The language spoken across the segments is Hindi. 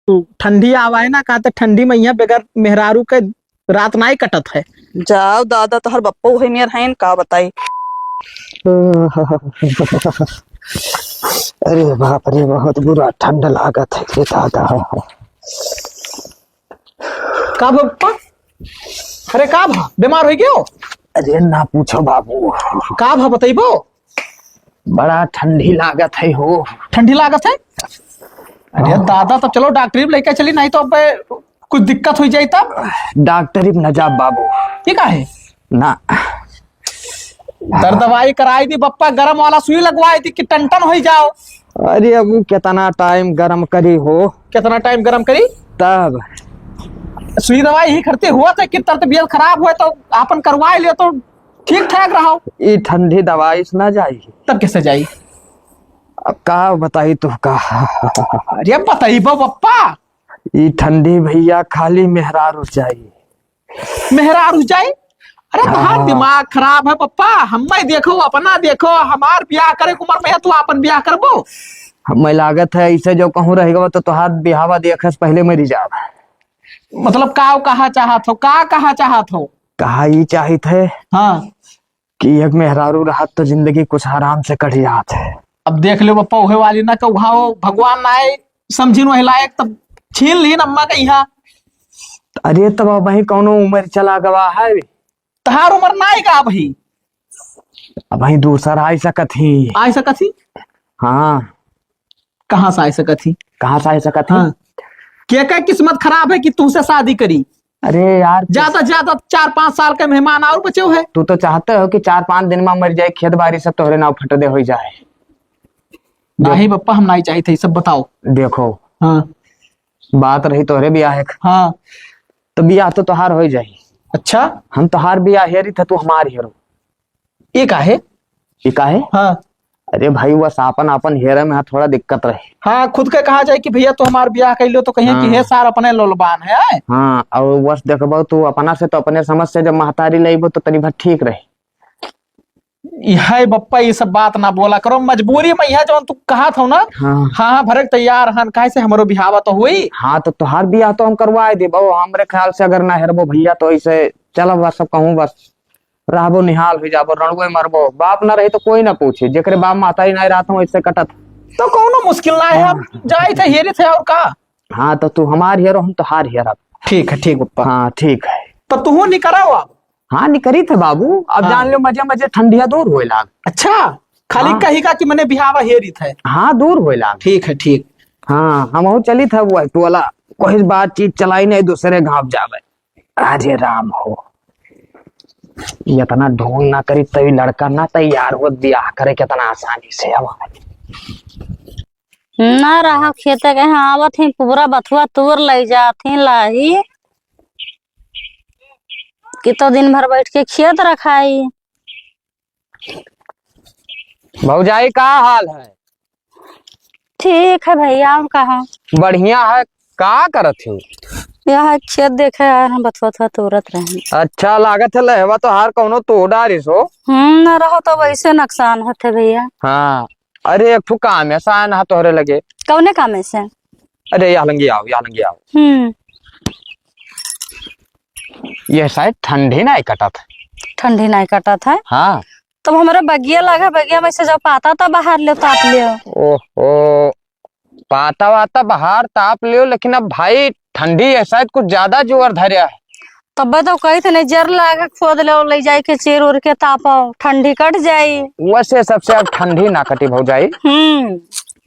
ठंडी आवा है ना का तो ठंडी में यहाँ बगैर मेहरारू के रात ना ही कटत है। जाओ दादा तोहर बप्पो है मेर हैं का बताई। अरे बाप रे बहुत बुरा ठंड लागत है रे दादा। का बप्पा अरे का भा बीमार हो गयो? अरे ना पूछो बाबू, का भा बताइबो? बड़ा ठंडी लागत है हो। ठंडी लागत है? अरे दादा तब चलो डॉक्टरी लेके चली, नहीं तो अब कुछ दिक्कत हो जाए तब। डॉक्टरी न जा बाबू। ये का है ना दर्द दवाई कराई थी बप्पा, गरम वाला सुई लगवाई थी कि टन हो जाओ। अरे अब कितना टाइम गरम करी हो। कितना टाइम गरम करी? तब सुई दवाई ही करते हुआ था कि तबीयत खराब हुआ तो आपन करवाए लियो तो ठीक ठाक रहो। ये ठंडी दवाई से ना जाई तब कैसे जाई? अब का बताई तू का। अरे बताइबो बप्पा। ये ठंडी भैया खाली मेहरारू चाहिए। मेहरारू जाए? अरे तुम्हारा दिमाग खराब है पप्पा। हम देखो अपना देखो, हमार ब्याह करे उम्र में है तू अपन ब्याह करबो। हमें लागत है इसे जो कहूँ रहेगा तो तुहार बिहावा देखे से पहले मरी जाब। मतलब का कहा चाहत हो? का कहा चाहत हो? कहा ये चाहिए थे हाँ कि एक मेहरारू रहत तो जिंदगी कुछ आराम से कट जात है। अब देख लो बप्पा उहे वाली ना कहो भगवान ना आए समझिन वही लायक तब छीन ली अम्मा का यहाँ। अरे तब वही कौनो उम्र चला गवा है। तहार उम्र ना आएगा भाई। अब वही दूसरा आई सकत ही। आ सकत ही? हाँ कहाँ से आ सकत ही? कहाँ से आई सकत ही? हाँ क्या किस्मत खराब है कि तुमसे शादी करी। अरे यार ज्यादा ज्यादा 4-5 साल के मेहमान और बचे है। तू तो चाहते हो कि 4-5 दिन में मर जाए, खेत बाड़ी सब तोहरे नाव फट दे हो जाए। नहीं बप्पा हम नहीं चाहिए थे सब बताओ। देखो हाँ बात रही तोहरे ब्याह के, हाँ तो ब्याह तो तोहार हो जाई। अच्छा हम तोहार ब्याह हेरी थे, तू हमार हेरो। ये का है? ये का है? हाँ अरे भाई बस आपन आपन हेरे में थोड़ा दिक्कत रहे। हाँ खुद के कहा जाए कि भैया तो हमार ब्याह कर लो तो कहिए हाँ। कि हे सार अपने लोलबान है। हाँ और बस देखबो तू अपना से तो अपने समझ से जब महतारी लेबो तो तनी भर ठीक रहे। यह बप्पा ये सब बात ना बोला करो, मजबूरी में यह जो तू कहा था ना। हाँ हाँ भरक तैयार हन काहे से हमारो बिहावा तो हुई। हाँ तो तुहार ब्याह तो हम करवाए दे बहु। हमरे ख्याल से अगर ना हेरबो भैया तो ऐसे चलो बस सब कहूँ बस रहबो निहाल हो जाबो रणबो मरबो। बाप ना रहे तो कोई ना पूछे, जेकरे बाप माता ही नहीं रहता हूँ इससे कटत तो कौनो मुश्किल ना है। हम जाए थे हेरे थे और का। हाँ तो तू हमार हेरो हम तुहार हेरा। ठीक बप्पा। हाँ ठीक है। तो तू नहीं कराओ आप? हाँ निकरी थे बाबू। अब हाँ। जान लो मजे मजे ठंडिया दूर होए लाग। अच्छा खाली हाँ। कही का कि मैंने बिहावा हेरी थे। हाँ दूर होए लाग। ठीक है ठीक। हाँ हम चली था वो टोला कोई बातचीत चलाई नहीं दूसरे घाव जावे। अरे राम हो इतना ढोंग ना करी तभी लड़का ना तैयार हो ब्याह करे कितना आसानी से। अब ना रहा खेते के यहाँ आवत ही पूरा बथुआ तूर ले जाती लाही कि तो दिन भर बैठ के खेत रखाई। भौजाई का हाल है? ठीक है भैया और कहा? बढ़िया है। का करत हो? यह खेत देखे आए हैं बथुआ तूरत रहे। अच्छा लागत है लहवा तो हार कौनो तो डारिस हो। न रहो तो वैसे नुकसान होते भैया। हाँ अरे एक ठू काम है सान हा तोहरे लगे। कौने काम से? अरे यहाँ लंगी आओ यहाँ लंगी आओ। ये शायद ठंडी ना कटा था। ठंडी नहीं कटा था? हाँ तो हमारे बगिया लगा, बगिया में से जब पाता था बाहर ले ताप लियो। ओहो पाता वाता बाहर ताप लियो, लेकिन अब भाई ठंडी है शायद कुछ ज्यादा जोर धरिया है। तब तो कही थे नहीं जर लगा खोद लो ले जाए के चीर उड़ के तापो ठंडी कट जाये। वैसे सबसे अब ठंडी ना कटी भौजाई।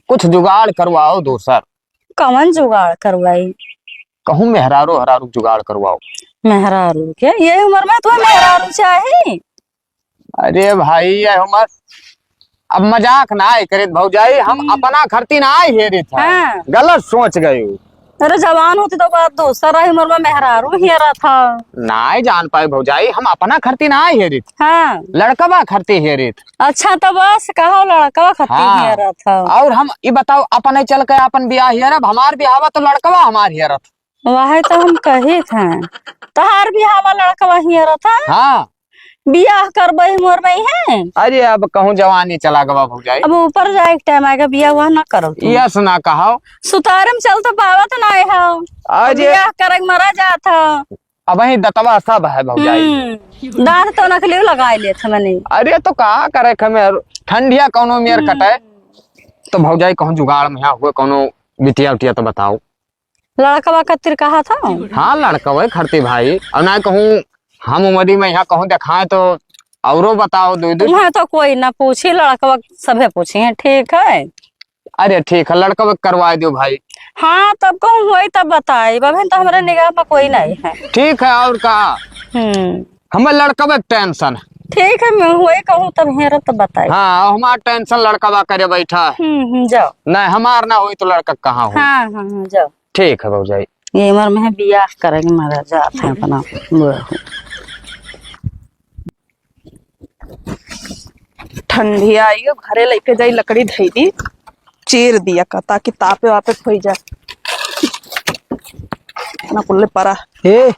कुछ जुगाड़ करवाओ दूसर। कौन जुगाड़ करवाई? कहूँ मेहरारू हरारू जुगाड़ करवाओ। मेहरारू के ये उम्र में तो मेहरारू चाहिए? अरे भाई ये उम्र अब मजाक ना आए करे भौजाई। हम अपना खर्ती ना आए हेरे था। हाँ। गलत सोच गए। अरे जवान होती तो बात दूसरा उम्र में मेहरारू हेरा था। ना जान पाए भौजाई हम अपना खर्ती ना आए हेरे थे। हाँ लड़कवा खर्ती हेरे थे। अच्छा तो बस कहो लड़का खत्ती हाँ। हेरा था। और हम ये बताओ अपन चल के अपन ब्याह हेरब, हमार ब्याह तो लड़कवा हमार हेरत। वही तो हम कही थे तहार बिहावा लड़का हेरा था। हाँ बियाह करबई मोर में है। अरे अब कहूँ जवानी चला गवा भौजाई। अब ऊपर जाए टाइम आएगा बियाह वह ना करो तुम। यस ना कहो। सुतारम चल तो पावत ना है आज ये ब्याह करे मरा जात ह। अब ही दतवा सब है भौजाई। दांत तो नकली लगा लेत मने। अरे तो कहा करे खमेर ठंडिया कौनो मेर कटे तो भौजाई कहूँ जुगाड़ में यहाँ हुए कौनो बिटिया उटिया तो बताओ। लड़कवा कतिर कहा था। हाँ लड़का वही खरती भाई और ना कहूँ हम उमरी में यहाँ कहूँ दिखाए तो औरो बताओ दो दो। तुम्हें तो कोई ना पूछी, लड़कवा सभे पूछी है। ठीक है। अरे ठीक है लड़का वही करवा दो भाई। हाँ तब कहूँ वही तब बताई बहन, तो हमारे निगाह में कोई नहीं है। ठीक है और कहा हमें लड़का वही टेंशन है। ठीक है मैं वही कहूँ तब हेरा तो बताई। हाँ हमारा टेंशन लड़का बा करे बैठा है। जाओ। नहीं हमार ना हुई तो लड़का कहाँ हो। हाँ हाँ हाँ जाओ। ठीक है भौजाई। ये उम्र में बियाह करेंगे मरा जाते हैं अपना। ठंडी आई है, घरे लेके जाई लकड़ी धई दी चीर दिया का ताकि तापे वापे खोई जाए ना कुल्ले परा। ए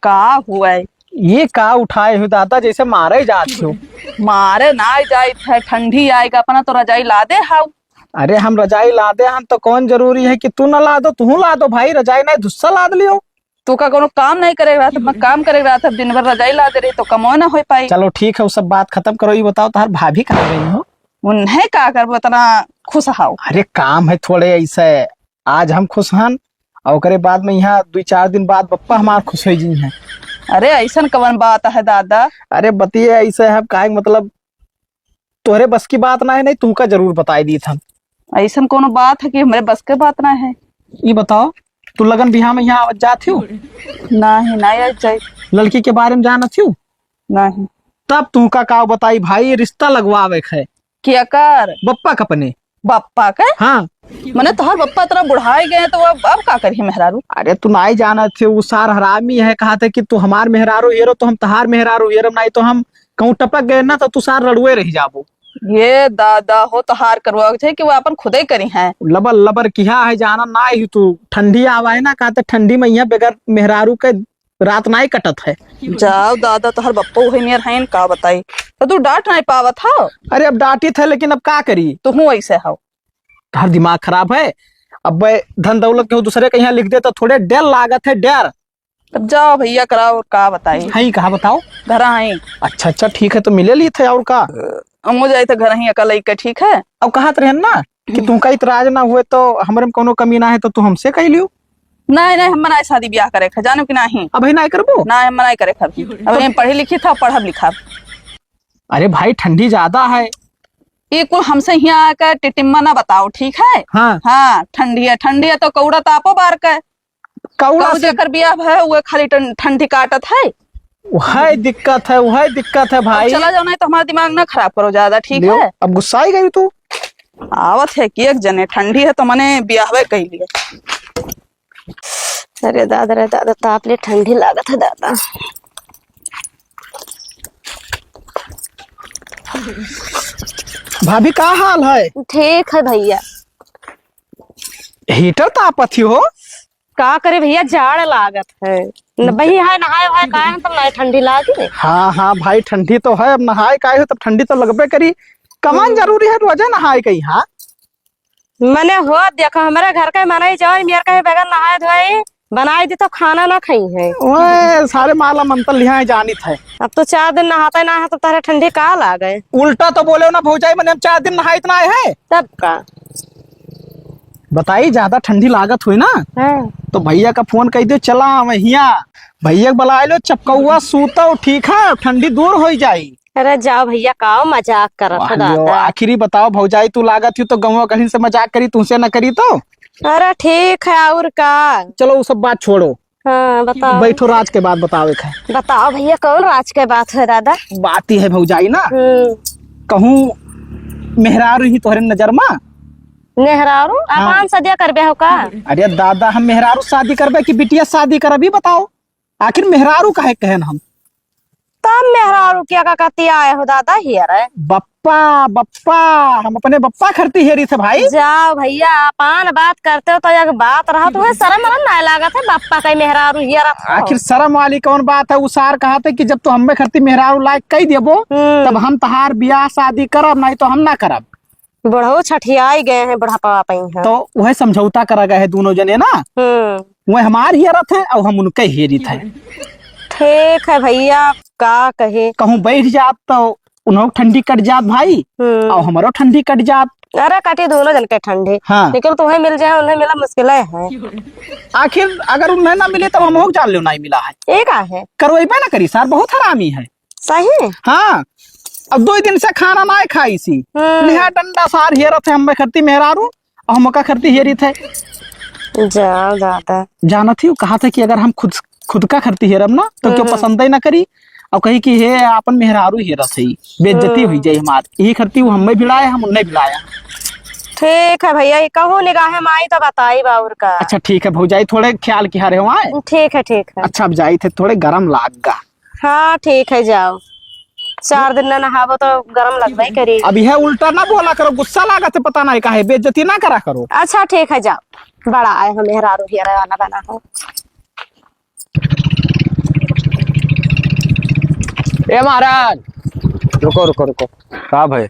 का हुआ है? ये का उठाए हो दादा, जैसे मारे जाते हो। मारे ना जाए थे, ठंडी आएगा अपना तो रजाई ला दे हाउ। अरे हम रजाई ला दे हम तो कौन जरूरी है कि तू ना ला दो, तू ला दो भाई। रजाई नहीं धुस्सा लाद लियो। तू का कोनो काम नहीं करे रहा था, मैं काम करे रहा था, दिन भर रजाई ला दे रही तो कमो ना हो पाई। चलो ठीक है वो सब बात खत्म करो। ये बताओ तार भाभी कहाँ गई हो? उन्हें का कर इतना खुश हाउ। अरे काम है थोड़े ऐसे, आज हम खुश हन और ओकरे बाद में यहाँ 2-4 दिन बाद पप्पा हमार खुश हो जी हैं। अरे ऐसा कवन बात है दादा? अरे बतिए ऐसे है काहे मतलब तोहरे बस की बात ना है, नहीं तुमका जरूर बताई दी था। ऐसा कोनो बात है कि हमारे बस के बात ना है? ये बताओ तू लगन बिहार में यहाँ जाती हो? नहीं नहीं जाए। लड़की के बारे में जाना थी? नहीं। तब तू का बताई भाई, रिश्ता लगवावे है। क्या कर बप्पा कपने बप्पा का? हाँ मने तोहर बप्पा इतना बुढ़ाए गए तो अब का करी मेहरारू? अरे तू नहीं जाना थे, वो सार हरामी है। कहा था कि तू हमार मेहरारू हेरो तो हम तहार मेहरारू हेरो, नहीं तो हम कहूँ टपक गए ना तो तू सार लड़ुए रह जाबो। ये दादा हो तो हार करवा कि वो अपन खुदे करी है। लबर लबर किया है जाना ना ही तू। ठंडी आवा है ना, कहते ठंडी में यहाँ बगैर मेहरारू के रात नहीं कटत है। जाओ दादा तोहर बप्पो है नियर है का बताई तो तू डांट नहीं पावत हो। अरे अब डांटी थे लेकिन अब का करी। तू हूँ ऐसे हो। हर दिमाग खराब है। अब धन दौलत के दूसरे के यहाँ लिख दे तो थोड़े डर लागत है, डर। तब जाओ भैया कराओ का बताई। हाँ कहा बताओ। घर आई। अच्छा अच्छा ठीक है तो मिले ली थे और का मुझे आई तो घर ही अकल का। ठीक है अब कहा रहे ना कि तुमका इतराज ना हुए तो हमारे में कोनो कमी ना है तो तू हमसे कह लियो। नहीं नहीं हम मना शादी ब्याह करे खे जानो कि नहीं। अब नहीं करबो ना हम मना करे खर अब हम पढ़ी लिखी था पढ़ब लिखा। अरे भाई ठंडी ज्यादा है। ये कुल हमसे यहाँ आकर टिटिम्मा ना बताओ ठीक है। हाँ हाँ ठंडी है तो कौड़ा तापो बार का कौड़ा से जेकर ब्याह है वो खाली ठंडी काटत है। वही दिक्कत है, वही दिक्कत है भाई। चला जाओ नहीं तो हमारा दिमाग ना खराब करो ज्यादा। ठीक लियो, है अब गुस्सा ही गई तू। आवत है कि एक जने ठंडी है तो मैंने ब्याह कह लिया। अरे दादा रे दादा ताप ले ठंडी लागत है दादा। भाभी का हाल है? ठीक है भैया। हीटर तापत हो? का करे भैया जाड़ लागत है। भैया है नहाए वहाए का है, तब नहीं ठंडी लागे। हाँ हाँ भाई ठंडी तो है। अब नहाए का हो तब ठंडी तो लगबे करी। कमान जरूरी है रोजा नहाए कही। हाँ मैंने हो देखो हमारे घर का मनाई जाओ मेरे कहे बगैर नहाए धोए बनाई दी तो खाना ना खाई है। ओए सारे माला मंतल यहाँ जानित है। अब तो 4 दिन नहाता ना है तो तारे ठंडी का लागे। उल्टा तो बोले ना भौजाई मैंने 4 दिन नहाए इतना आए है तब का बताई ज्यादा ठंडी लागत हुई ना तो भैया का फोन कह दो चला वहिया भैया बुला लो चपकौआ सूतो ठीक है ठंडी दूर हो जाई। अरे जाओ भैया का मजाक करत है दादा। आखिरी बताओ भौजाई तू लागत हो तो गौवा कहीं से मजाक करी तुमसे न करी तो। अरे ठीक है और का। चलो वो सब बात छोड़ो। हाँ बताओ। बैठो राज के बाद बताओ। बताओ भैया कौन राज के बात है दादा? बात ही है भौजाई ना कहूँ मेहरारू ही तोहरे नजर में नेहरारू अपन सदिया करबे हो का? अरे दादा हम मेहरारू शादी करबे कि बिटिया शादी करबी बताओ। आखिर मेहरारू काहे कहन हम? तब मेहरारू क्या का कहती आए हो दादा हियर है। बप्पा बप्पा हम अपने बप्पा खरती हेरी थे भाई। जाओ भैया अपन बात करते हो तो एक बात रहा तो है शर्म नहीं लागत है बप्पा का मेहरारू हियर। आखिर शर्म वाली कौन बात है? उसार कहा था कि जब तू हमें खरती मेहरारू लायक कही देबो तब हम तहार ब्याह शादी करब, नहीं तो हम ना करब। बुढ़ऊ छठियाई गए हैं बुढ़ापा पाई है तो वह समझौता करा गए है दोनों जने ना। वो हमार हेरत है और हम उनके हेरित है। ठीक है भैया, का कहे। कहूँ बैठ जात तो उन्हों ठंडी कट जात भाई, और हमारो ठंडी कट जात। अरे कटी दोनों जन के ठंडे। हाँ। लेकिन तुम्हें मिल जाए उन्हें मिला मुश्किल है। आखिर अगर उन्हें ना मिले तब हम हो जान लो नहीं मिला है। एक है करवाइबे ना करी सर, बहुत हरामी है। सही। हाँ, अब 2 दिन से खाना ना खाई सी, नेहा डंडा सार हेरत है, हम खरती मेहरारू और हम का खरती हेरी थे। जाओ दादा, जाना थी कहा था कि अगर हम खुद का खरती हेरब ना तो क्यों पसंद ही ना करी, और कही कि हे अपन मेहरारू हेरत है, बेइज्जती हुई जाए हमारी। यही खरती वो हमें भिड़ाया, हम उन्हें भिड़ाया। ठीक है भैया, ये कहूँ निगाह में आई तो बताई बाउर का। अच्छा ठीक है भौजाई, थोड़े ख्याल किया रहे हो। ठीक है ठीक है। अच्छा, अब जाई थे थोड़े गरम लाग। हाँ ठीक है, जाओ। 4 दिन ना नहाबो तो गरम लगता ही करी। अब यह उल्टा ना बोला करो, गुस्सा लागत है, पता नहीं काहे, बेइज्जती ना करा करो। अच्छा ठीक है, जाओ। बड़ा आए हम मेहरारू हियरा वाला बना हो। ए महाराज, रुको रुको रुको। का भाई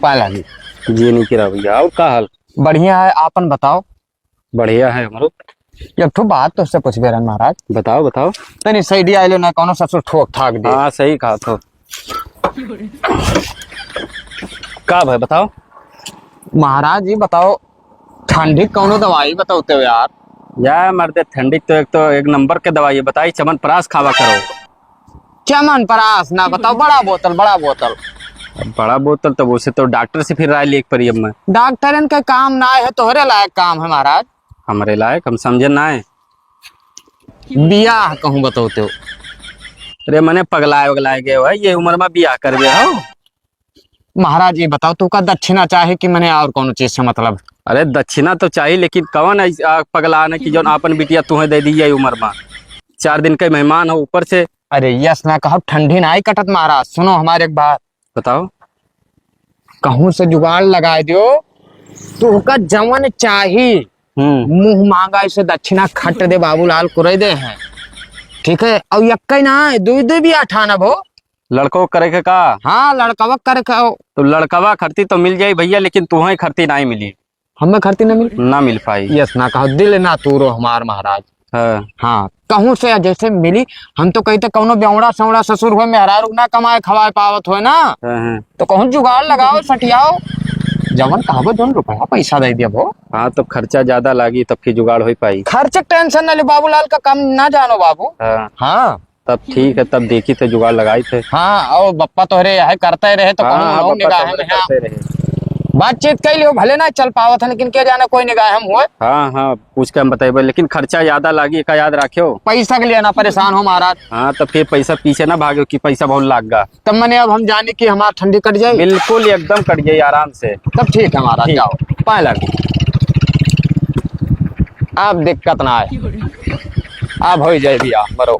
पाला जी जी नहीं किरा भैया, और का हाल? बढ़िया है, आपन बताओ। बढ़िया है हमारो। एक ठो बात तो उससे पूछ बेरन महाराज। बताओ बताओ। तनी सही आइलो ना, कोनो ससुर ठोक ठाक दे। हाँ सही कहा तो। का भाई बताओ। महाराज जी बताओ, ठंडी कोनो दवाई बताओते हो यार। यार मर्दे, ठंडी तो एक नंबर के दवाई है, बताई च्यवनप्राश खावा करो। च्यवनप्राश ना बताओ, बड़ा बोतल बड़ा बोतल। बड़ा बोतल तो उसे तो डॉक्टर से फिर राय लेके पड़ी। अब मैं डॉक्टरन का काम ना है, तोहरे लायक काम है महाराज। हमारे लायक हम समझे ना है। बियाह कहूँ बताओते हो। अरे मने पगलाए वगलाए गए हो, ये उम्र में बियाह कर गए हो। महाराज ये बताओ, तू का दक्षिणा चाहे कि मैंने और कोनो चीज से मतलब। अरे दक्षिणा तो चाहिए, लेकिन कौन पगला ने की जो अपन बिटिया तुम्हें दे दी है उम्र में। 4 दिन के मेहमान हो ऊपर से। अरे यस ना कहो, ठंडी ना ही कटत महाराज। सुनो हमारे एक बात बताओ। कहूँ से जुगाड़ लगा दियो, तू का जवन चाहिए मुंह मांगा इसे दक्षिणा खट दे बाबूलाल कुरे दे हैं। ठीक है, और यक्कई ना है, दो भी अठानब हो। लड़को करे के का? हाँ लड़कवा करे का हो। तो लड़कवा खर्ती तो मिल जाये भैया, लेकिन तुम्हें खर्ती नहीं मिली। हमें खर्ती ना मिल पाई। यस ना कहो, दिल ना तूरो हमार महाराज। हाँ कहूँ से जैसे मिली, हम तो कहते कौनो बेवड़ा सवड़ा ससुर हो, मेहरारू ना कमाए खवाए पावत हो ना, तो कहूँ जुगाड़ लगाओ सटियाओ, जवन कहावो जोन रुपया पैसा दे दिया वो। हाँ तो खर्चा ज्यादा लागी तब की जुगाड़ हो पाई। खर्च टेंशन न ले, बाबूलाल का काम ना जानो बाबू। हाँ तब ठीक है, तब देखी थे जुगाड़ लगाई थे। हाँ, और बप्पा तोहरे है करते रहे तो कहूँ निगाह में बातचीत कर लियो, भले ना चल पावत है, लेकिन क्या जाने कोई निगाह हम हुए। हाँ हाँ पूछ के हम बताइए, लेकिन खर्चा ज्यादा लागी का याद रखियो। पैसा के लिए ना परेशान हो महाराज। हाँ तो फिर पैसा पीछे ना भागो कि पैसा बहुत लाग गा। तब मैंने अब हम जाने की हमारा ठंडी कट जाए। बिल्कुल एकदम कट जाए आराम से। तब ठीक है महाराज, जाओ पाए लगी, अब दिक्कत ना आए, अब हो जाए भैया मरो।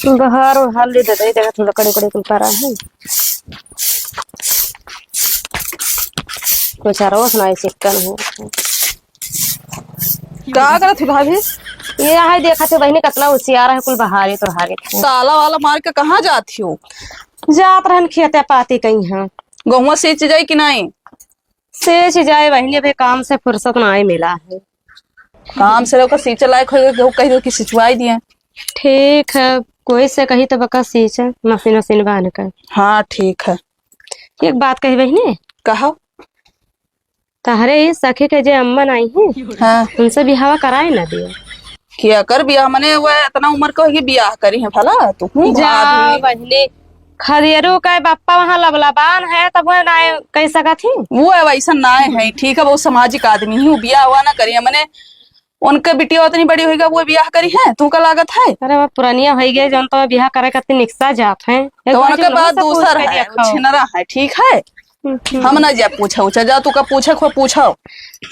बाहर हल्दी दे दे, देखा लकड़ी कड़ी कुल पारा है। कुछ रोस ना चिकन हो। क्या करत थी भाभी? ये है देखा थे बहनी कितना होशियार है, कुल बहारे तो हारे ताला वाला मार के कहाँ जाती हो? जात रहन खेते पाती कहीं है। गहुआ सींच जाए कि नहीं? से जाए बहनी, भाई काम से फुर्सत ना ही मिला है। काम से लोग सींचे लायक हो गए, कही दो कि सिंचवाई दिए। ठीक है, कोई से कही तो बका सींचे मशीन वशीन बन कर। हाँ ठीक है। एक बात कही बहनी, कहो। तहरे सखी के जे अम्मन आई है, हाँ उनसे बिहावा कराए ना दियो। किया कर बियाह, मने वह इतना उम्र को है बियाह करी है भला तू? जा बहनी, खदेरू का बापा वहाँ लबलबान है, तब वह ना कह सका थी। वो वैसा ना है, ठीक है, वो सामाजिक आदमी ही, वो बियाह हुआ ना करी है। मने उनके बिटिया उतनी बड़ी होगा, वो बियाह करी है, तू का लागत है? अरे वो पुरानिया हो गए जो तो बियाह करे कतनी निकसा जात है। तो उनके बाद दूसर है, छिनरा है, ठीक है। हम ना जा पूछा उछा, जा तू का पूछे खो पूछो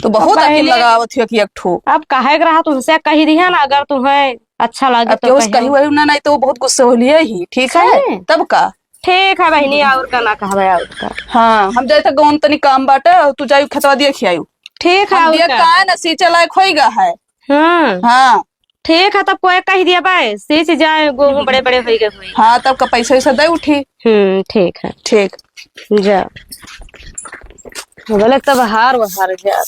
तो बहुत अकील लगावत हो कि एक ठो। अब काहे रहा तुमसे कही दिया ना, अगर तुम्हें अच्छा लगे तो कही वही ना, नहीं तो वो बहुत गुस्से हो लिए ही। ठीक है तब का? ठीक है बहनी, और का ना कहबे और का। हाँ हम जाए गौन तनी काम बाटे, तू जायु खतवा दिए खियायु। ठीक है, दिया का ना सींचे लायक होइगा है। हाँ ठीक है, तब कोई कह दिया भाई सींच जाए, गेहूं बड़े बड़े हो गए। हाँ तब का पैसा वैसा दे उठी। ठीक है, ठीक जा बोले तब हार वहार जा।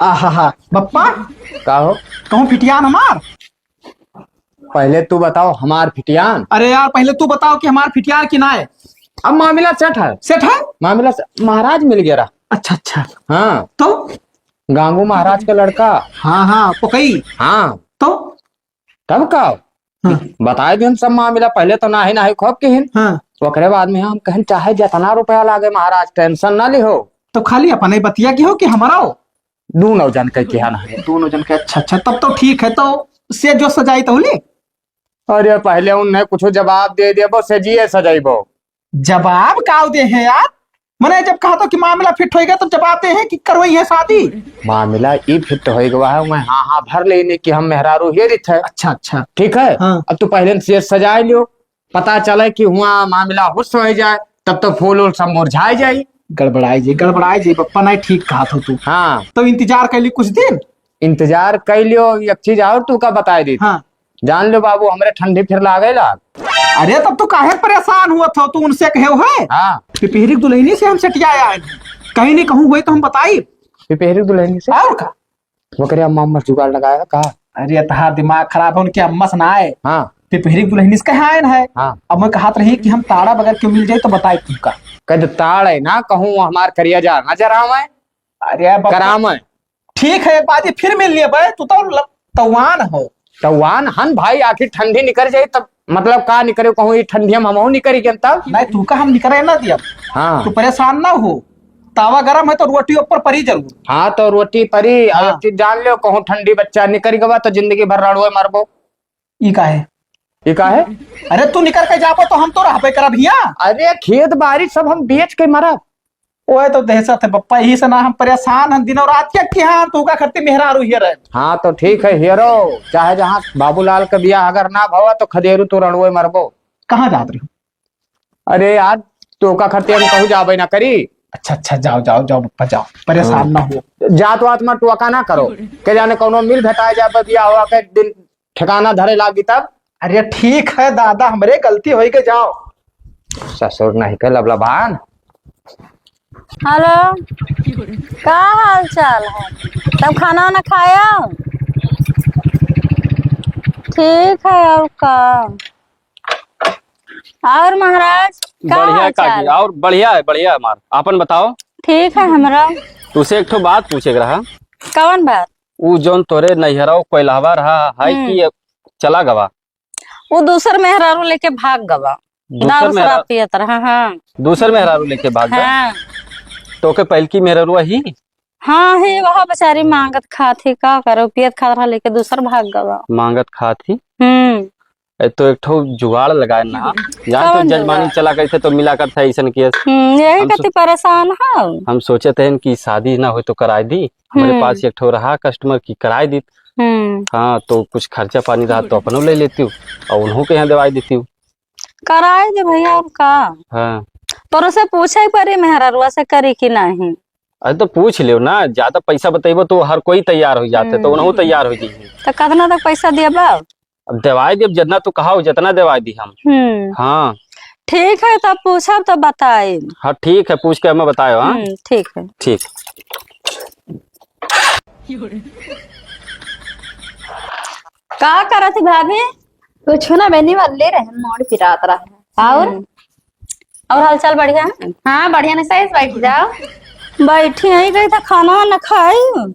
आहा बप्पा का हो? कहूँ फिटियान हमार। पहले तू बताओ हमार फिटियान। अरे यार पहले तू बताओ कि हमार फिटियान कि ना है। अब मामला सेट है। सेठ है। मामला महाराज मिल गया। अच्छा अच्छा। हाँ तो गांगू महाराज का लड़का। हाँ हाँ पोकई। हाँ तो तब का हाँ बताए दिन सब मामला। पहले तो ना ही खोप के हिन। हाँ। ओकरे बाद में हम कहें चाहे जितना रुपया लागे महाराज टेंशन ना लिहो। तो खाली अपने बतिया की हो कि हमारा हो। दोनों जन के किया ना। दोनों जन के। अच्छा अच्छा तब तो ठीक है। तो से जो सजाई तो ले। अरे पहले उन्हें कुछ जवाब दे देबो से जिए सजाइबो। जवाब काव दे है यार। मैंने जब कहा था कि मामला फिट होएगा तो जवाब दे है कि करवाई है शादी। मामला ई फिट हो गया है। मैं हाँ हाँ भर लेने की हम मेहरारू हेरित है। अच्छा अच्छा। ठीक है। हाँ। अब तू पहले से सजाए लियो। पता चले कि हुआ मामला हुस्स हो जाए तब तो फूल उल सब मुरझाए जाए। गड़बड़ाई जी पप्पा नहीं ठीक कहा था तू। हाँ तो इंतजार कर ली कुछ दिन। इंतजार कर लियो। एक चीज और तू का बताई दी। हाँ। जान लो बाबू हमरे ठंडी फिर लागे लाग। अरे तब तो काहे परेशान हुआ था तू उनसे कहे हो है। हाँ पिपहरी दुल्हनी से हम सटियाया है। कहीं नहीं कहूँ हुई तो हम बताई। पिपहरी दुल्हन से और का वो करे अम्मा अम्मा जुगाड़ लगाएगा कहा। अरे तहा दिमाग खराब है उनके अम्मा से ना आए। हाँ पिपहरी दुल्हनी से कहा है। हाँ अब मैं कहा रही कि हम ताड़ा बगैर क्यों मिल जाए तो बताए तुमका। कद ताड़ है ना कहूँ हमार करिया जा नजर आवे। अरे कराम है। ठीक है एक बात ये फिर मिल लिए भाई तू तो तवान हो। तवान हन भाई आखिर ठंडी निकल जाए तब मतलब का निकले कहूँ ये ठंडी हम निकली के तब। नहीं तू का हम निकले ना दिया। हाँ तू परेशान ना हो। तावा गरम है तो रोटी ऊपर परी जरूर। हाँ तो रोटी परी। हाँ। अब चीज जान लो कहूँ ठंडी बच्चा निकल गवा तो जिंदगी भर रणुए मरबो। ई का है। ये का है। अरे तू निकल के जाबो तो हम तो रहबे करब हिया। अरे खेत बाड़ी सब हम बेच के मरब। ओए तो दहशत है पप्पा यही से ना हम परेशान हैं दिनों रात के हाँ तू का करती मेहरारू हियर है। हाँ तो ठीक है हीरो। चाहे जहाँ बाबूलाल का बियाह अगर ना भवा तो खदेरू तो रणुए मरबो। कहाँ जात रही हो। अरे यार तो का खर्चे हम कहूँ जाबे ना करी। अच्छा अच्छा जाओ जाओ जाओ पप्पा जाओ परेशान ना हो। जात वात में टुका ना करो के जाने कोनो मिल भेटाए जाए बियाह हुआ के दिन ठिकाना धरे लागी तब। अरे ठीक है दादा हमरे गलती हो गई जाओ। ससुर नहीं के लबलबान। हेलो का हाल चाल है। तब खाना वाना खाया। ठीक है और का। और महाराज का बढ़िया हाल काकी चाल। और बढ़िया है हमार। आपन बताओ। ठीक है हमरा। तुसे एक ठो बात पूछे रहा। कौन बात। ऊ जोन तोरे नैहरा कोइलावा रहा है कि चला गवा। वो दूसर मेहरारू लेके भाग गवा। दारू शराब पियत रहा। हाँ दूसर मेहरारू लेके भाग गया। हाँ तो के पहल की मेहरारुआ ही। हाँ ही वह बेचारी मांगत खाती का करो पियत खा रहा लेके दूसर भाग गवा। मांगत खाती। हम्म। तो एक ठो जुगाड़ लगाए ना जान तो कौन जजमानी जुगाड़? चला गए थे तो मिला कर था ऐसा केस। यही हम कति परेशान है। हम सोचे थे कि शादी ना हो तो कराई दी। हमारे पास एक ठो रहा कस्टमर की कराई दी। हाँ तो कुछ खर्चा पानी रहा तो अपनों ले लेती हूँ और उन्हों के यहाँ दवाई देती हूँ। कराए दे भैया और का। हाँ तोरो से पूछे पड़ी मेहरारुआ से करी कि नहीं। अरे तो पूछ लियो ना। ज्यादा पैसा बतेबो तो हर कोई तैयार हो जाते तो उन्हों तैयार हो जाइए। तो कितना तक पैसा दिया बाब। अब दवाई दी जितना तू कहा जितना दवाई दी हम। हाँ ठीक है तब पूछा तो बताए। हाँ ठीक है पूछ के हमें बतायो। हाँ ठीक है। ठीक। का करा थी भाभी। कुछ ना बहनी वाले रहे मोड़ पिरात रहा है। और हालचाल बढ़िया है। हाँ बढ़िया ना सही से बैठ जाओ। बैठी ही गई था खाना न खाई।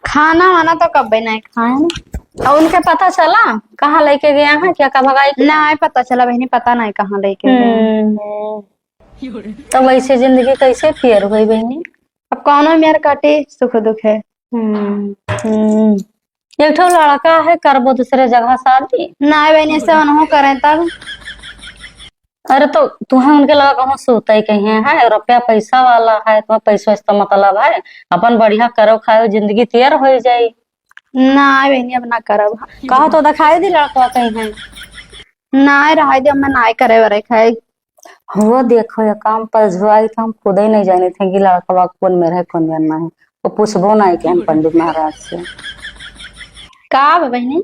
खाना वाना तो कब नहीं खाए ना। और उनके पता चला कहाँ लेके गया है क्या का भगाई। नहीं पता चला बहनी पता नहीं कहाँ लेके गए। तो वैसे जिंदगी कैसे फेर हुई बहनी। अब कौनो मेर काटे सुख दुख है। एक ठो लड़का है करबो दूसरे जगह शादी। नहीं बहनी ऐसे अनहो करें तब। अरे तो तुम्हें उनके लगा कहूँ सोता ही कहीं है रुपया पैसा वाला है तुम्हें पैसा इसका मतलब है अपन बढ़िया करो खाओ जिंदगी तैयार हो जाये। नहीं बहनी अब ना करब। कहो तो दिखाई दी लड़का कहीं है। नहीं रहा दे मैं नहीं करे वरे खाए। हुआ देखो ये काम पर जुआई तो हम खुद ही नहीं जाने थे कि लड़का कौन मेरा है कौन मेरा है। वो पूछबो नहीं के पंडित महाराज से। का बहनी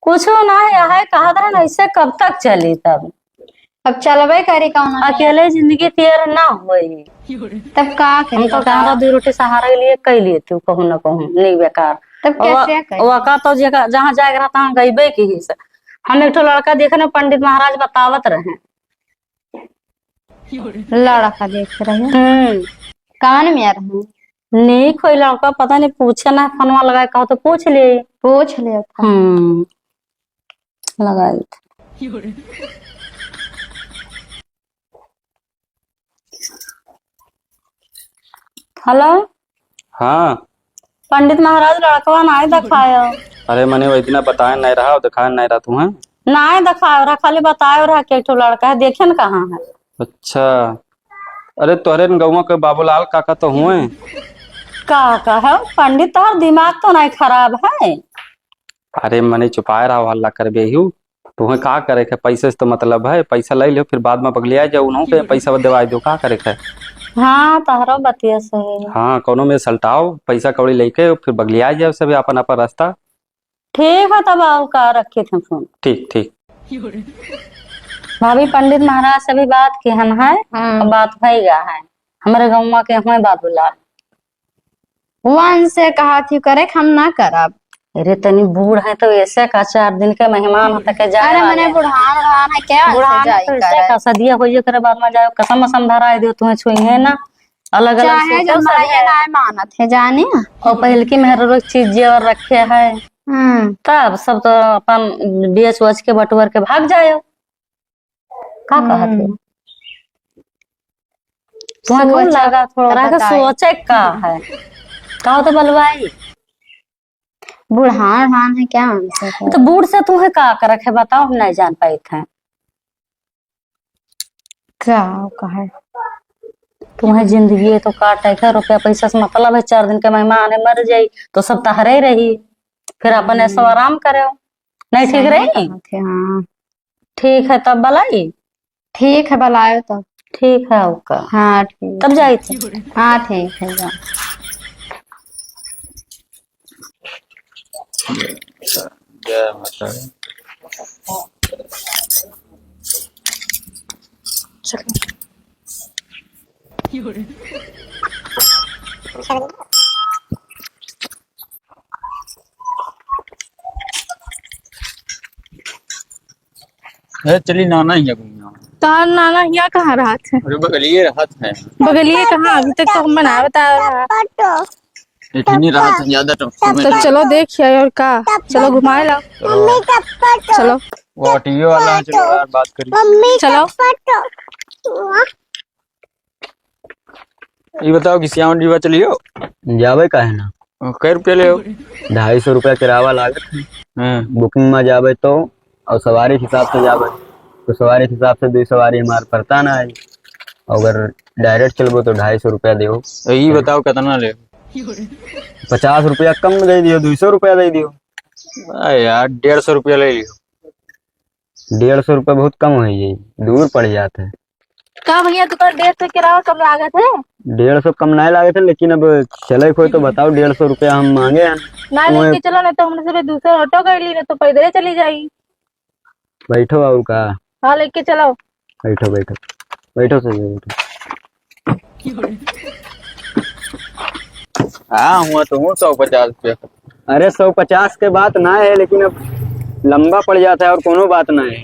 कुछ ना है कहा था ना ऐसे कब तक चली तब। अब चलबे करी कौन अकेले जिंदगी तेर ना होई। तब का करी हमको कहा दो रोटी सहारा के लिए कई लिए तू कहूँ ना कहूँ नहीं बेकार। तब कैसे करी वका तो जहाँ जाए रहा तहाँ गईबे की ही से। हम एक लड़का देखे ना पंडित महाराज बतावत रहे। लड़का देख रहे कान में आ रहे नहीं कोई लड़का पता नहीं पूछे ना फनवा लगाए कहो तो पूछ ले। पूछ ले लगाई हेलो हाँ पंडित महाराज लड़कवा नाई दिखायो। अरे मैंने वही दिन बताया नहीं रहा और दिखाया नहीं रहा तुम्हें। नाई दिखायो रहा खाली बतायो रहा कि एक ठो लड़का है देखे न कहाँ है। अच्छा अरे तोहरे गौवा के बाबूलाल काका तो हुए। का है पंडित तोहर दिमाग तो नहीं खराब है। अरे मैंने छुपाए रहा हल्ला कर बेहू तुम्हें का करे के पैसे से तो मतलब है पैसा ले लो फिर बाद में बगलिया जाओ उन्हों के पैसा दिवाई दो का करे के। हाँ तोहरो बतिया सही है। हाँ कोनो में सलटाओ पैसा कौड़ी लेके फिर बगलिया जाओ सभी अपन अपन रास्ता। ठीक है तब आओ का रखे थे फोन। ठीक ठीक भाभी पंडित महाराज से भी बात की हम है बात भैया है हमारे गाँव के हुए बाबूलाल वन से कहा थी करे हम ना करब। अरे तनी बूढ़ है तो ऐसे का 4 दिन के मेहमान होता के जाए अरे मैंने बुढ़ान है क्या बुढ़ान से जाई तो करे ऐसे का सदिया हो करे बाद में जाओ कसम कसम धरा दे तुम्हें छुई है ना अलग अलग चाहे जब माये ना मानत है जाने और पहल की मेहर रोज चीज और रखे है तब सब तो अपन बेच वच के बटवर के भाग जाओ का कहते तुम्हें लगा थोड़ा का सोचे का है कहो तो बलवाई बुढ़ान हान है क्या हमसे तो बूढ़ से तुम्हें का कर रखे बताओ हम नहीं जान पाए थे क्या कहे तुम्हें जिंदगी तो काट है रुपया पैसा से मतलब है 4 दिन के मेहमान है मर जाई तो सब तहरे रही फिर अपन ऐसा आराम करे नहीं ठीक रही। हाँ ठीक है तब बलाई ठीक है बुलायो तो ठीक है ओका हाँ ठीक तब जाई थे हाँ ठीक है जा चली नाना ही घूमना तार नाना यहाँ कहाँ रहा था अरे बगलिए राहत है बगलिए कहाँ अभी तक तो हम बना बता रहा इतनी राहत है ज्यादा तो तो चलो देखिए और का चलो घुमा लो चलो वो ऑटियो वाला है चलो यार बात करिए चलो ये बताओ कि श्याम डीवा चलियो जावे का है ना कै रुपया ले 250 रुपया किराया लागत है बुकिंग में जावे तो और सवारी के हिसाब से जावे तो सवारी के हिसाब से 2 सवारी हमारे पड़ता ना है अगर डायरेक्ट चलबो तो 250 रुपया दो। ये बताओ कितना ले 50 रुपया कम दे दियो 200 रुपया दे दियो यार 150 रुपया ले लियो 150 रुपया बहुत कम है ये दूर पड़ जाते हैं का भैया दुकान 150 किराया कम लागत है 150 कम नहीं लागे थे लेकिन अब चले कोई तो बताओ 150 रुपया हम मांगे हैं ना लेके चलो ना तो हमने सब दूसरा ऑटो कर ली ना तो पैदल चली जाएगी। बैठो और का हाँ लेके चलो बैठो बैठो बैठो सही बैठो हाँ हुआ तो हूँ 150 रुपया अरे 150 के बात ना है लेकिन अब लंबा पड़ जाता है और कोनो बात ना है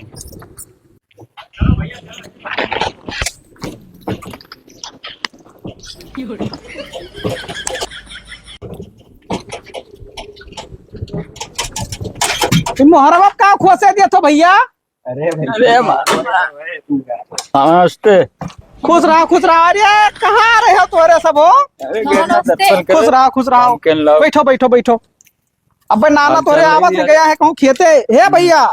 मोहरा बाप का खोसे दिया तो भैया अरे नमस्ते खुश रहा अरे कहाँ रहे हो तोरे सब हो खुश रहा बैठो बैठो बैठो अब नाना तोरे आवत है गया है कहूँ खेते हे भैया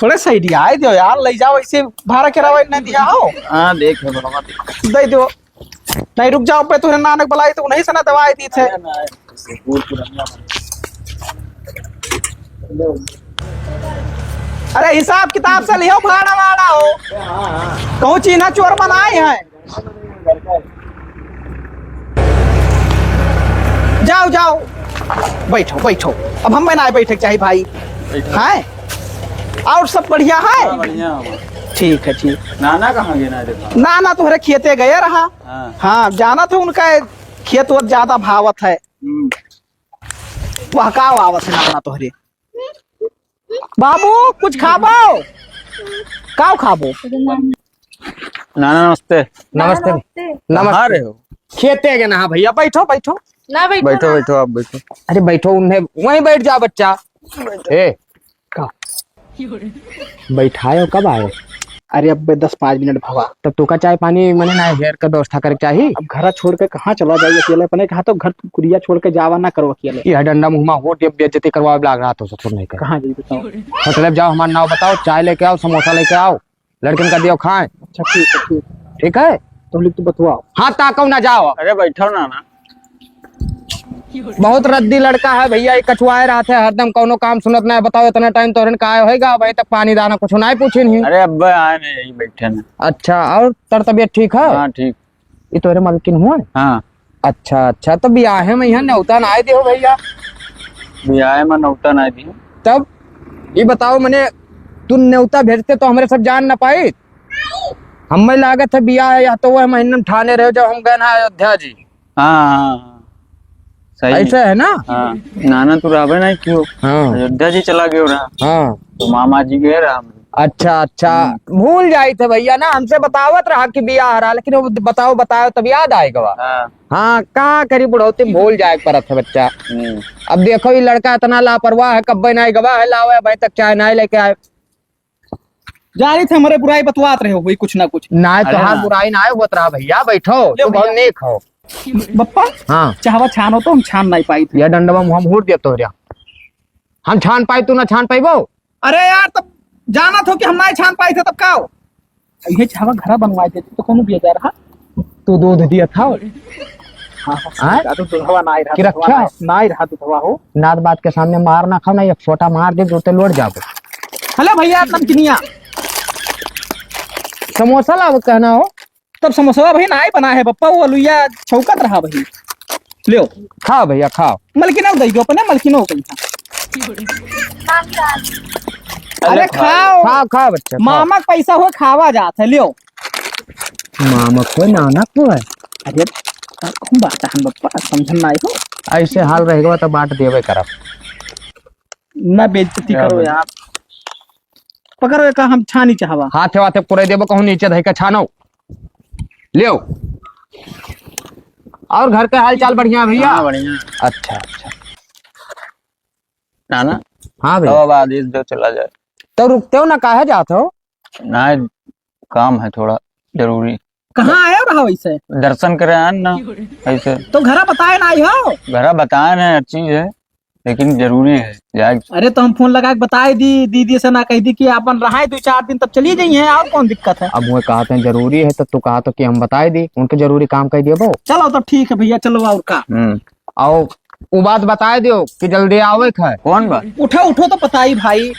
थोड़े सही आए दो यार ले जाओ ऐसे भाड़ा किराया नहीं दिया हो हाँ देख दे दो नहीं रुक जाओ पे तुझे नानक बुलाई तो नहीं सना दवाई दी थे अरे हिसाब किताब से लियो भाड़ा वाड़ा हो कहूँ चीना चोर बनाए हैं जाओ जाओ बैठो बैठो अब हम ना बैठे चाहिए भाई है और सब बढ़िया है ठीक है ठीक। नाना कहाँ गए ना देखा? ना तोहरे खेते गए रहा। हाँ। हाँ जाना था उनका खेत वत ज्यादा भावत है। वह का आवत है नाना तोहरे। बाबू कुछ खाबो का खाबो। नाना नमस्ते। नमस्ते कहाँ नमस्ते। रहे हो? खेते गए ना। हाँ भैया बैठो बैठो। ना बैठो बैठो बैठो आप बैठो। अरे बैठो, उन्हें वहीं बैठ जा बच्चा। ए का बैठाए हो, कब आए? अरे अब 10-5 मिनट भवा। तब तो का चाय पानी मैंने ना घेर का व्यवस्था करके चाहिए। अब घर छोड़ के कहाँ चला जाइए अकेले अपने कहा तो घर कुरिया छोड़ के जावा ना करो अकेले। यह डंडा मुँह हो बेइज्जती करवा लाग रहा तो ससुर नहीं कर। कहाँ जाइए बताओ। मतलब जाओ हमारा नाव बताओ, चाय लेके आओ, समोसा लेके आओ, लड़किन का दियो खाएं। अच्छा ठीक है ठीक। ठीक है तुम लोग तो बतवाओ। हाँ ताको ना जाओ। अरे बैठो नाना। बहुत रद्दी लड़का है भैया, ये कछुआए रहा थे हरदम, कोनो काम सुनत ना है। बताओ इतना टाइम तो का होगा, भाई तक पानी दाना कुछ ना पूछे नहीं। अरे अब आए नहीं, यही बैठे ना। अच्छा और तर तबियत ठीक है? हाँ ठीक। ये तोरे मालकिन हुआ? हाँ अच्छा अच्छा, तो ब्याह में यहाँ न्योता ना आए दियो भैया। ब्याह में नौता ना दी। तब ये बताओ मैंने तू न्योता भेजते तो हमारे सब जान ना पाई। हमें लागत है ब्याह है या तो वह महीने में ठाने रहे जब हम गए ना अयोध्या जी। हाँ हाँ सही। ऐसे है ना? हाँ नाना तू रावे नहीं क्यों? हाँ अयोध्या जी चला गयो रहा हाँ। तो मामा जी गए रहा। अच्छा अच्छा, भूल जाए थे भैया ना, हमसे बतावत रहा कि ब्याह रहा, लेकिन वो बताओ तब याद आएगा। हाँ। हाँ कहाँ करी बुढ़ौती भूल जाए परत है बच्चा। अब देखो ये लड़का इतना लापरवाह है, कब्बे नहीं गवाह है, लावे भाई तक चाय नहीं लेके आए। जा रही थे हमारे बुराई बतवात रहे हो भाई कुछ ना कुछ। ना तो अरे हाँ ना। बुराई ना होत रहा भैया, बैठो ले तो बहुत भैया। नेक हो। बप्पा हाँ चाहवा छानो तो हम छान नहीं पाई थे। यह डंडवा हम हुड़ दिया तो हम छान पाई तू ना छान पाइबो। अरे यार तब जाना था कि हम नहीं छान पाए थे तब का ये चाहवा घर बनवाए थे तो कौन भी जा रहा। तू दूध दिया था हाँ हाँ? तो दुधवा नहीं रहा। कि रक्षा? नहीं रहा दुधवा हो। नात बात के सामने मार ना खाओ ना, एक छोटा मार दे तो लौट जाओ। हेलो भैया नमकीनिया समोसा लाओ कहना हो तब समोसा भाई नहीं बना है बप्पा वो अलुया छौकत रहा भाई। लियो खाओ भैया खाओ। मलकिनो दई दो अपने मलकिनो कहीं। अरे खाओ खाओ खाओ बच्चा खाओ। मामा का पैसा हो खावा जात है लियो। मामा को नाना को है। अरे हम बात है बप्पा समझन नहीं हो। ऐसे हाल रहेगा तो बांट देवे करब। ना बेइज्जती करो यार। पकड़ो का हम छानी चाहवा। हाथे वाथे पुरे देबो कहूं नीचे धई के छानो लियो। और घर के हाल चाल बढ़िया भैया? हाँ बढ़िया। अच्छा अच्छा। नाना हाँ तो भैया अब आदेश दो चला जाए। तो रुकते हो ना, काहे जाते हो? ना काम है थोड़ा जरूरी। कहाँ आया रहा वैसे? दर्शन करे आन ना ऐसे। तो घर बताए नहीं हो। घर बताए ना हर चीज है लेकिन जरूरी है जाए। अरे तो हम फोन लगा के बताए दी दीदी से ना कह दी कि अपन रहा 2-4 दिन तब चली गई है और कौन दिक्कत है। अब वो कहते हैं जरूरी है तो तू कहा तो कि हम बताए दी, उनके जरूरी काम कह दिए वो। चलो तब ठीक है भैया चलो और का। और वो बात बताए दियो कि जल्दी आवे है। कौन बात? उठो तो बताई भाई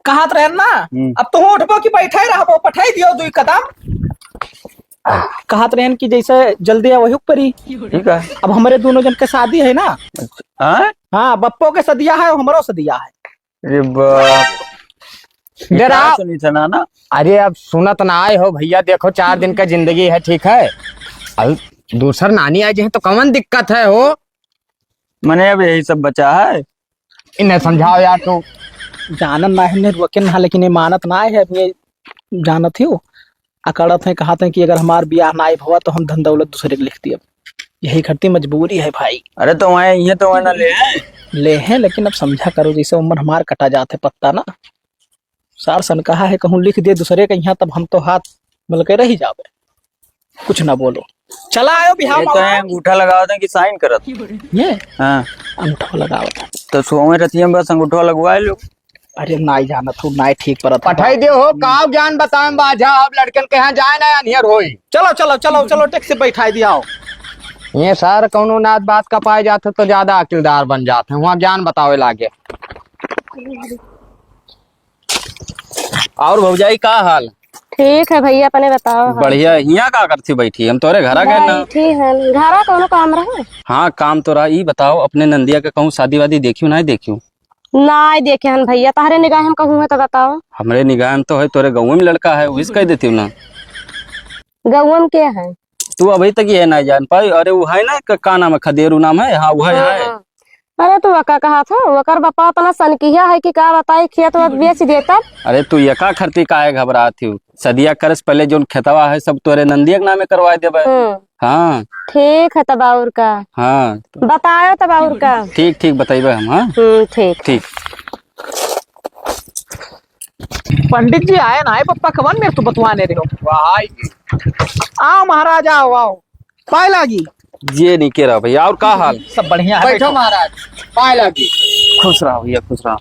कहत रहे ना। अब तो उठबो कि बैठे रहबो पठाई दियो 2 कदम। कहत रहे कि जैसे जल्दी वही ऊपर ही। ठीक है। अब हमारे दोनों जन के शादी है ना। हाँ? हाँ बप्पो के सदिया है हमारो सदिया है। अरे बाप डरा सुनी था नाना। अरे अब सुनत ना आए हो भैया, देखो 4 दिन का जिंदगी है ठीक है। अब दूसर नानी आ जाए तो कौन दिक्कत है हो। मैंने अब यही सब बचा है। इन्हें समझाओ यार तू। जानन ना है रोके ना लेकिन ये मानत ना है। अब ये जानत हो अकड़त है कहते हैं कि अगर हमार ब्याह ना हुआ तो हम धन दौलत दूसरे के लिख दिए। यही खड़ती मजबूरी है भाई। अरे तो वहाँ ये तो वहाँ ना ले हैं लेकिन अब समझा करो जैसे उम्र हमार कटा जाते पत्ता ना। सार सन कहा है कहूँ लिख दे दूसरे के यहाँ तब हम तो हाथ मिल के रह जावे। कुछ ना बोलो चला आयो बिहार तो अंगूठा लगाओ थे कि साइन करत। ये हाँ अंगूठा लगावत है। तो सोमे रतिया में बस अंगूठा लगवाए लो। अरे नाई जाना तू नाई ठीक पर पठाई दे हो का ज्ञान बताएं बाजा। अब लड़कन के यहाँ जाए ना नियर होई। चलो टैक्सी बैठाई दिया। ये सर कौनो नात बात का पाए जाते तो ज्यादा अकिलदार बन जाते हैं, वहाँ ज्ञान बतावे लागे। और भौजाई का हाल? ठीक है भैया अपने बताओ। बढ़िया। यहाँ का करती बैठी हम तोरे घर गए ना। ठीक है घरा कोनो काम रहा। हाँ काम तो रहा। ई बताओ अपने नंदिया के कहूँ शादी वादी देखियो ना देखियो? ना देखे हन भैया, तारे निगाह हम कहूँ है तो बताओ। हमरे निगाह में तो है, तोरे गाँव में लड़का है, वही से कह देती हूँ ना। गौम के है? तू अभी तक ये नहीं जान पाई। अरे वो है ना, का नाम है, खदेरू नाम है, हाँ वो है। अरे तू वका कहा था, वकर बापा अपना सनकिया है कि का बताई, खेत वत बेच देता। अरे तू यका खरती काहे घबराती हूँ? सदिया करस पहले जो खेतवा है सब तोरे नंदिया के नामे करवा देबे। हाँ ठीक है तब और का। हाँ बतायो तब और का। ठीक ठीक बताइबे हम। हाँ ठीक ठीक। पंडित जी आए ना, पप्पा कवन मेरे तो बतवाने रहो। आओ महाराज, आओ आओ, पाए लागी। ये नहीं कह रहा भैया, और का हाल? सब बढ़िया है, बैठो महाराज, पाए लागी। खुश रहो भैया, खुश रहो।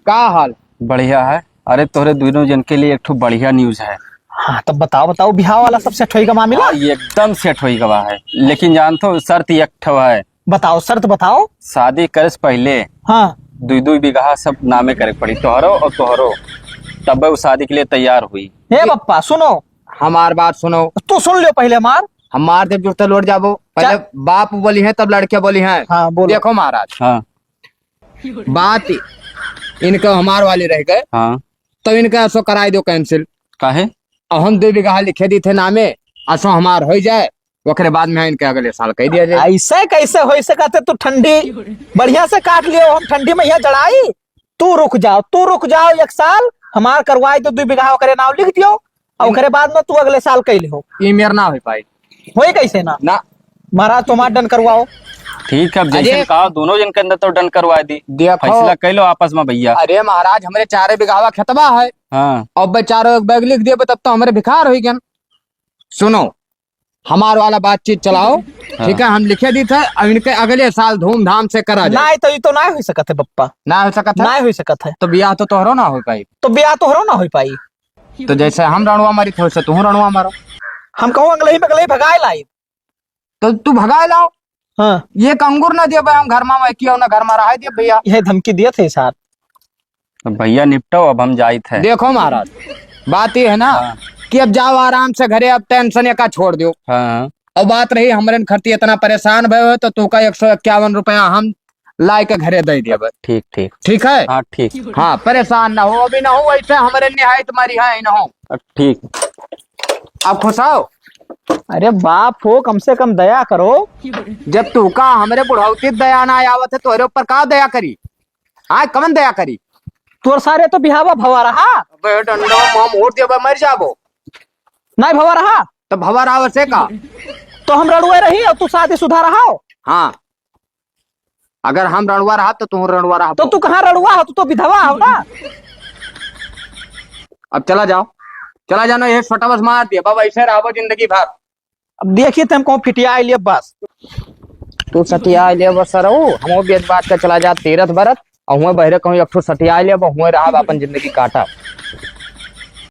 का हाल? बढ़िया है। अरे तोरे दोनों जन के लिए एक ठो बढ़िया न्यूज है। हाँ तब बताओ बताओ, बिहाव वाला सब सेट होएगा मामला? हाँ, ये एकदम सेट होई गवा है, लेकिन जानते हो शर्त एक ठो है। बताओ शर्त बताओ। शादी करे से पहले हाँ 2-2 बीघा सब नामे करे पड़ी, तोहरो और तोहरो, तब वो शादी के लिए तैयार हुई। हे पप्पा सुनो, हमार बात सुनो। तू सुन लियो पहले मार। हमार जब जुड़ते लौट जाबो, पहले बाप बोली है तब लड़के बोली है। हाँ बोलो। देखो महाराज, हाँ बात इनका हमार वाले रह गए, हाँ तो इनका ऐसो कराई दो कैंसिल। काहे? और हम 2 बीघा लिखे दी थे नामे, ऐसो हमार हो जाए, ओकरे बाद में इनके अगले साल कह दिया जाए। ऐसे कैसे हो सकते? तू ठंडी बढ़िया से काट लियो, हम ठंडी में यहाँ जड़ाई। तू रुक जाओ 1 साल, हमार करवाई तो 2 बीघा ओकरे नाम लिख दियो, और ओकरे बाद में तू अगले साल कह लियो। ये मेरा ना हो पाई। होई कैसे ना? ना महाराज तुम्हारा डन करवाओ। ठीक है, अब जैसे अरे- कहा दोनों जन के अंदर तो डन करवा दी। देखो, फैसला कर लो आपस में भैया। अरे महाराज हमारे 4 बीघा खेतबा है, हाँ और बेचारो एक बैग लिख दिए तब तो हमारे भिखार हो गया। सुनो, हमार वाला बातचीत चलाओ, ठीक है? हम लिखे दी थे, अब इनके अगले साल धूमधाम से करा जाए। नहीं तो ये तो ना हो सकत है पप्पा, ना हो सकता ना हो सकत है। तो ब्याह तो तोहरो ना हो पाई। तो ब्याह तोहरो ना हो पाई। तो जैसे हम रणुआ मारी थोड़े से तू रणुआ मारो, हम कहूँ अगले में भगाए लाई। तो तू भगाए लाओ। हाँ ये अंगूर ना दिया भाई, हम घर में किया ना घर में रहा दिया भैया। यह धमकी दिए थे साथ। तो भैया निपटो, अब हम जाए थे। देखो महाराज, बात ये है ना कि अब जाओ आराम से घरे, अब टेंशन का छोड़ दो। हाँ और बात रही हमरे खर्ची इतना परेशान भय हो, तो तू का 151 रुपया हम लाई के घरे दे दिया। ठीक ठीक। ठीक है? हाँ ठीक। हाँ, परेशान ना हो, अभी ना हो ऐसे हमारे निहाय तुम्हारी है ना हो। ठीक। अब खुश आओ। अरे बाप हो, कम से कम दया करो। जब तू का हमरे बुढ़ौती दया ना आवत है, तोहरे ऊपर का दया करी? हाँ, कमन दया करी? तोर सारे तो बिहावा भवा रहा। अबे डंडो हम वोट दिया मर जाबो। नहीं भवा रहा तो भवा रावत से का? तो हम रड़ुए रही और तू शादी सुधा रहा हो। हाँ, अगर हम रणुआ रहा तो तू रणुआ रहा। तो तू कहाँ रड़ुआ हो? तू तो विधवा हो ना। अब चला जाओ ना, ये छोटा बस मार दिया बाबा, ऐसे रहो जिंदगी भर। अब देखिए तुम कौन फिटिया लिए बस। तू सटिया ले बस रहो, हम बेच बात का चला जा तीरथ भरत, और हुए बहरे कहूँ एक ठो सटिया ले, हुए रहा अपन जिंदगी काटा।